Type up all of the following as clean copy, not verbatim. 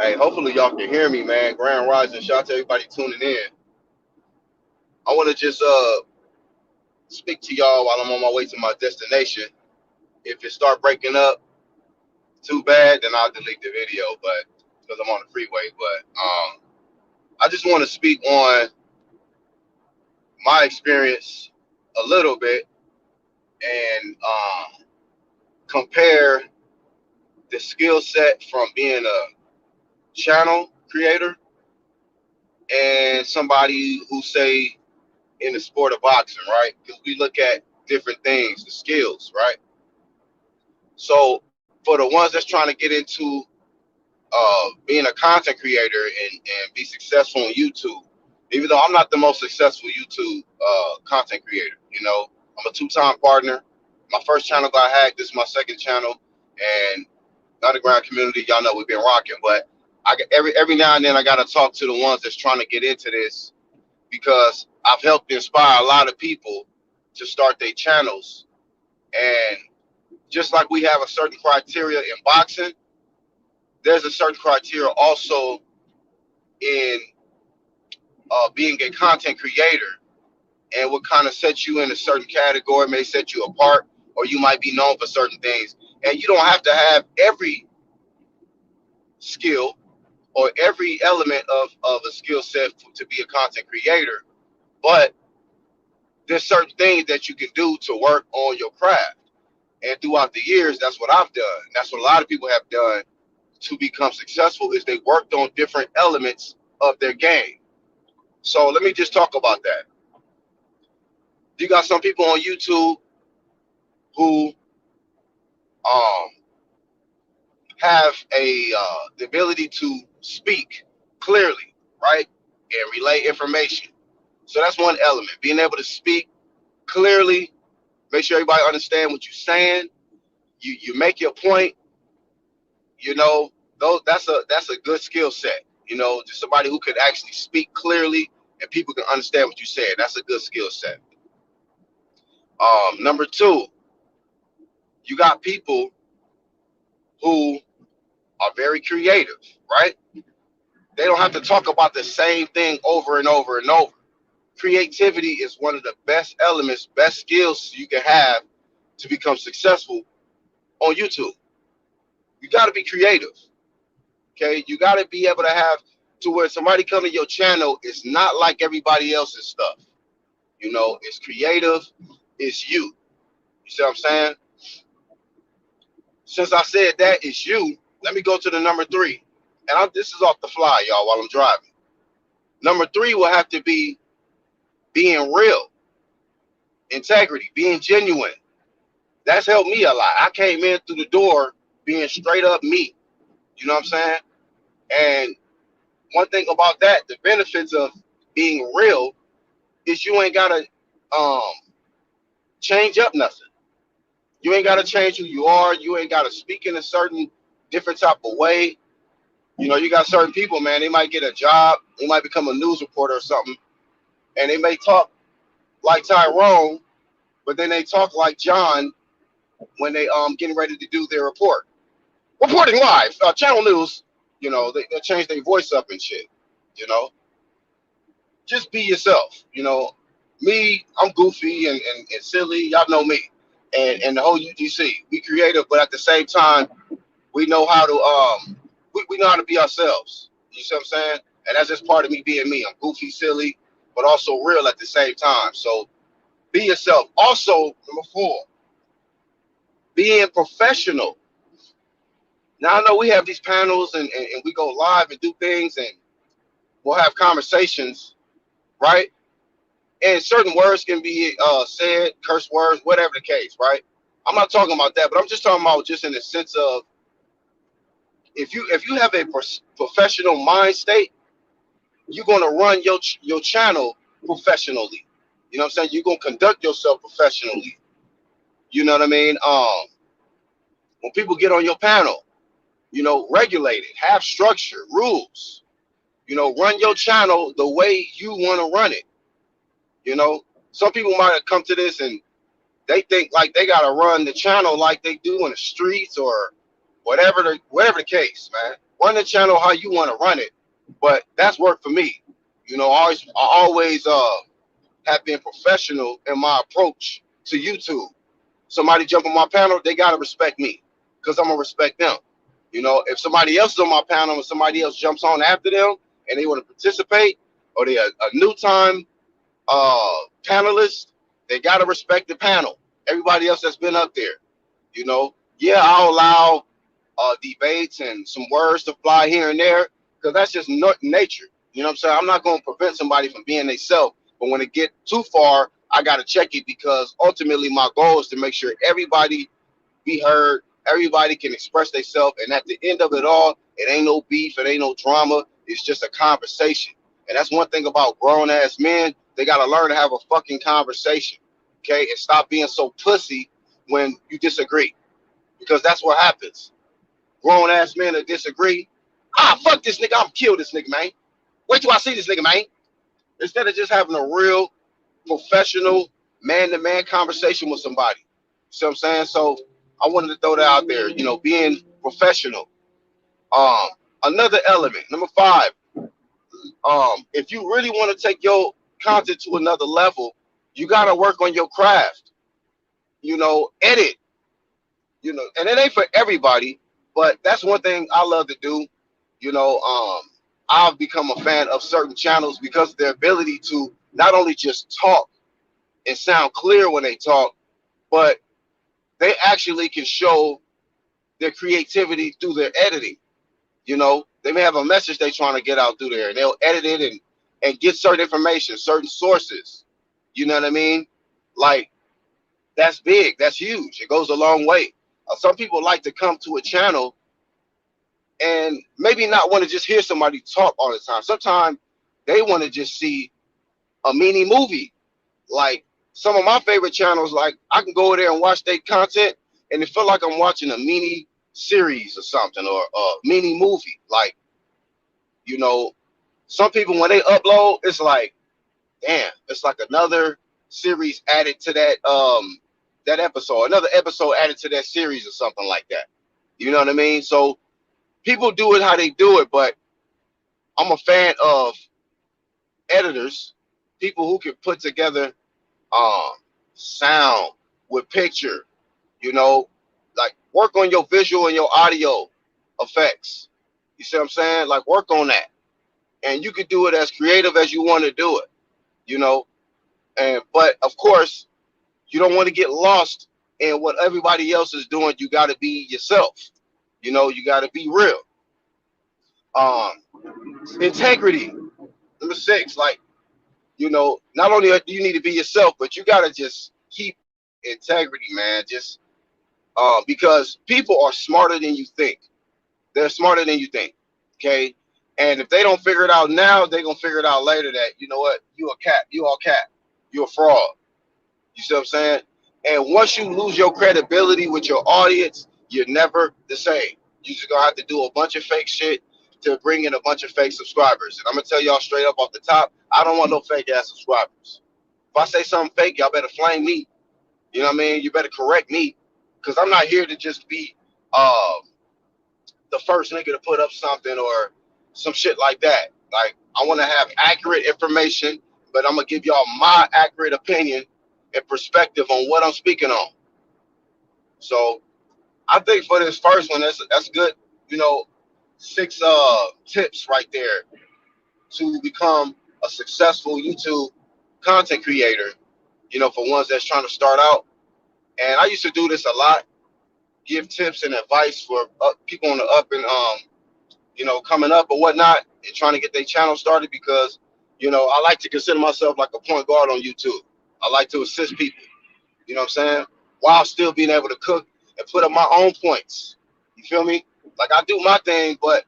Hey, hopefully y'all can hear me, man. Grand Rising, shout out to everybody tuning in. I want to just speak to y'all while I'm on my way to my destination. If it start breaking up too bad, then I'll delete the video, but because I'm on the freeway. But I just want to speak on my experience a little bit and compare the skill set from being a channel creator and somebody who say in the sport of boxing, right? Because we look at different things, the skills, right? So for the ones that's trying to get into being a content creator and be successful on YouTube, even though I'm not the most successful YouTube content creator, I'm a two-time partner. My first channel got hacked. This is my second channel, and underground community, y'all know we've been rocking. But I every now and then I gotta talk to the ones that's trying to get into this because I've helped inspire a lot of people to start their channels. And just like we have a certain criteria in boxing, there's a certain criteria also in being a content creator. And what kind of sets you in a certain category may set you apart, or you might be known for certain things. And you don't have to have every skill or every element of a skill set to be a content creator, but there's certain things that you can do to work on your craft. And throughout the years, that's what I've done. That's what a lot of people have done to become successful is they worked on different elements of their game. So let me just talk about that. You got some people on YouTube who um, have the ability to speak clearly, right, and relay information. So that's one element, being able to speak clearly, make sure everybody understand what you're saying. You make your point. You know, that's a good skill set. Just somebody who could actually speak clearly and people can understand what you're saying. That's a good skill set. Number two, you got people who are very creative, right? They don't have to talk about the same thing over and over and over. Creativity is one of the best elements, best skills you can have to become successful on YouTube. You got to be creative. Okay, you got to be able to have to where somebody come to your channel, it's not like everybody else's stuff. It's creative, it's you. You see what I'm saying? Since I said that it's you, let me go to the number three. And this is off the fly, y'all, while I'm driving. Number three will have to be being real, integrity, being genuine. That's helped me a lot. I came in through the door being straight up me. You know what I'm saying? And one thing about that, the benefits of being real is you ain't gotta um change up nothing. You ain't gotta change who you are. You ain't gotta speak in a certain different type of way. You got certain people, man, they might get a job, they might become a news reporter or something, and they may talk like Tyrone, but then they talk like John when they getting ready to do their report. Reporting live, channel news, they'll change their voice up and shit, you know. Just be yourself, Me, I'm goofy and silly, y'all know me. And the whole UGC, we creative, but at the same time, we know how to we know how to be ourselves. You see what I'm saying? And that's just part of me being me. I'm goofy, silly, but also real at the same time. So be yourself. Also, number four, being professional. Now I know we have these panels and we go live and do things and we'll have conversations, right? And certain words can be said, curse words, whatever the case, right? I'm not talking about that, but I'm just talking about just in the sense of if you have a professional mind state, you're gonna run your channel professionally. You know what I'm saying? You're gonna conduct yourself professionally. You know what I mean? When people get on your panel, regulate it, have structure, rules. Run your channel the way you want to run it. Some people might have come to this and they think like they gotta run the channel like they do in the streets or Whatever the case, man. Run the channel how you want to run it, but that's work for me. I always have been professional in my approach to YouTube. Somebody jump on my panel, they gotta respect me, because I'm gonna respect them. If somebody else is on my panel and somebody else jumps on after them and they want to participate, or they're a new time panelist, they gotta respect the panel. Everybody else that's been up there, yeah, I'll allow debates and some words to fly here and there, because that's just nature. You know what I'm saying? I'm not going to prevent somebody from being themselves, but when it get too far, I got to check it, because ultimately my goal is to make sure everybody be heard, everybody can express themselves, and at the end of it all, it ain't no beef, it ain't no drama, it's just a conversation. And that's one thing about grown ass men, they got to learn to have a fucking conversation, okay, and stop being so pussy when you disagree, because that's what happens. Grown ass men that disagree. Fuck this nigga. I'm kill this nigga, man. Wait till I see this nigga, man. Instead of just having a real professional man to man conversation with somebody. See what I'm saying? So I wanted to throw that out there, being professional. Um, Another element, number 5, if you really want to take your content to another level, you gotta work on your craft, edit, and it ain't for everybody, but that's one thing I love to do. I've become a fan of certain channels because of their ability to not only just talk and sound clear when they talk, but they actually can show their creativity through their editing. They may have a message they're trying to get out through there, and they'll edit it and get certain information, certain sources. You know what I mean? Like, that's big, that's huge. It goes a long way. Some people like to come to a channel and maybe not want to just hear somebody talk all the time. Sometimes they want to just see a mini movie. Like, some of my favorite channels, like, I can go there and watch their content, and it feel like I'm watching a mini series or something, or a mini movie. Like, some people, when they upload, it's like, damn, it's like another series added to that episode, another episode added to that series or something like that. You know what I mean? So people do it how they do it, but I'm a fan of editors, people who can put together um sound with picture, you know, like, work on your visual and your audio effects. You see what I'm saying? Like, work on that. And you can do it as creative as you want to do it, you know. And but of course, you don't want to get lost in what everybody else is doing. You got to be yourself. You got to be real. Um, Integrity. Number 6, like, not only do you need to be yourself, but you got to just keep integrity, man. Just because people are smarter than you think. They're smarter than you think. Okay. And if they don't figure it out now, they're gonna figure it out later that, you know what, you a cat, you all cat, you a fraud. You see what I'm saying? And once you lose your credibility with your audience, you're never the same. You're just gonna have to do a bunch of fake shit to bring in a bunch of fake subscribers. And I'm gonna tell y'all straight up off the top, I don't want no fake ass subscribers. If I say something fake, y'all better flame me. You know what I mean? You better correct me, because I'm not here to just be the first nigga to put up something or some shit like that. Like, I want to have accurate information, but I'm gonna give y'all my accurate opinion and perspective on what I'm speaking on. So I think for this first one, that's good. 6 tips right there to become a successful YouTube content creator. For ones that's trying to start out. And I used to do this a lot, give tips and advice for people on the up and coming up or whatnot, and trying to get their channel started, because I like to consider myself like a point guard on YouTube. I like to assist people, you know what I'm saying, while still being able to cook and put up my own points. You feel me? Like, I do my thing, but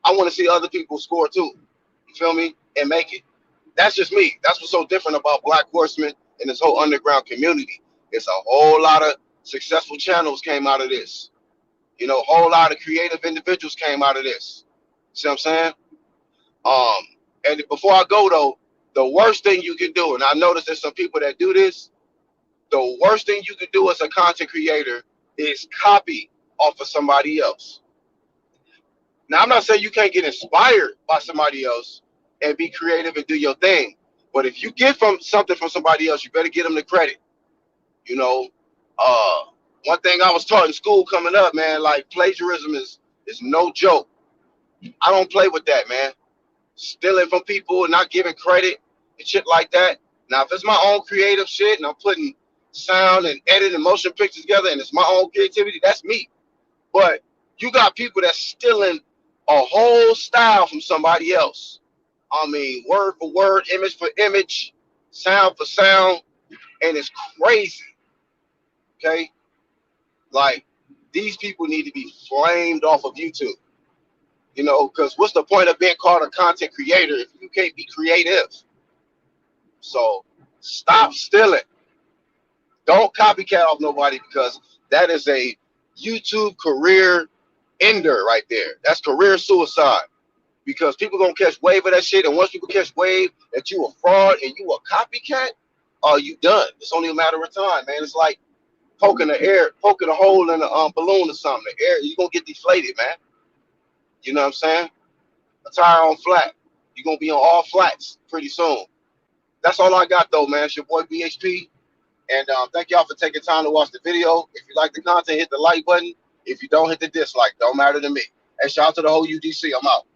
I want to see other people score too. You feel me? And make it. That's just me. That's what's so different about Black Horsemen and this whole underground community. It's a whole lot of successful channels came out of this. A whole lot of creative individuals came out of this. See what I'm saying? And before I go though, the worst thing you can do, and I noticed there's some people that do this, the worst thing you can do as a content creator is copy off of somebody else. Now, I'm not saying you can't get inspired by somebody else and be creative and do your thing. But if you get from something from somebody else, you better get them the credit. You know, uh, one thing I was taught in school coming up, man, like plagiarism is no joke. I don't play with that, man. Stealing from people and not giving credit and shit like that. Now, if it's my own creative shit and I'm putting sound and edit and motion pictures together and it's my own creativity, that's me. But you got people that's stealing a whole style from somebody else. I mean, word for word, image for image, sound for sound, and it's crazy. Okay, like these people need to be flamed off of YouTube. You know, because what's the point of being called a content creator if you can't be creative? So stop stealing. Don't copycat off nobody because that is a YouTube career ender right there. That's career suicide because people gonna catch wave of that shit, and once people catch wave that you a fraud and you a copycat, you done. It's only a matter of time, man. It's like poking a hole in a balloon or something. The air, you gonna get deflated, man. You know what I'm saying? A tire on flat. You're gonna be on all flats pretty soon. That's all I got though, man. It's your boy BHP. And thank y'all for taking time to watch the video. If you like the content, hit the like button. If you don't, hit the dislike. Don't matter to me. And shout out to the whole UDC. I'm out.